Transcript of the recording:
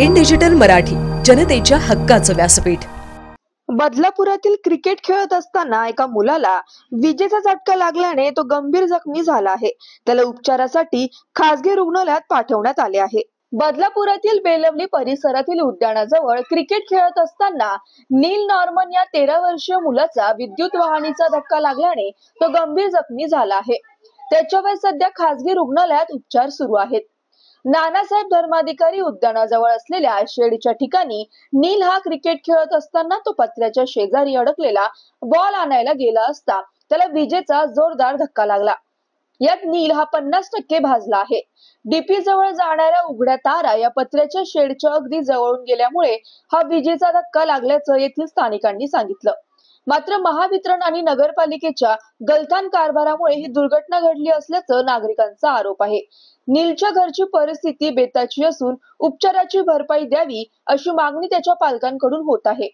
In digital Marathi, जनतेच्या हक्काचं व्यासपीठ। बदलापुरातील क्रिकेट खेळत असताना एका मुलाला विजेचा झटका लागल्याने तो गंभीर जखमी झाला आहे। त्याला उपचारासाठी खासगी रुग्णालयात पाठवण्यात आले आहे। बदलापुरातील बेलवली परिसरातील उद्यानाजवळ क्रिकेट खेळत असताना नील नॉर्मन या 13 वर्षीय मुलाचा विद्युत वाहिनीचा धक्का लागल्याने तो गंभीर जखमी झाला आहे। त्याच्यावर सध्या खासगी रुग्णालयात उपचार सुरू आहेत। नानासाहेब धर्माधिकारी उद्यानाजवळ असलेल्या शेडच्या ठिकाणी नील हा क्रिकेट खेळत असताना तो पत्र्याच्या शेजारी अडकलेला बॉल आणायला गेला असता त्याला विजेचा जोरदार धक्का लागला। यात नील हा 50% भाजला आहे। डीपी जवळ जाणाऱ्या उघड्या तारा या पत्र्याच्या शेडच्या अगदी जवळून गेल्यामुळे हा विजेचा धक्का लागल्याचं येथील स्थानिकांनी सांगितलं। मात्र महावितरण आणि नगरपालिकेच्या गलथान कारभारामुळे ही दुर्घटना घडली असल्याचं नागरिकांचा आरोप आहे। नीलच्या घरची परिस्थिती बेताची असून उपचाराची भरपाई द्यावी अशी मागणी त्याच्या पालकांकडून होत आहे।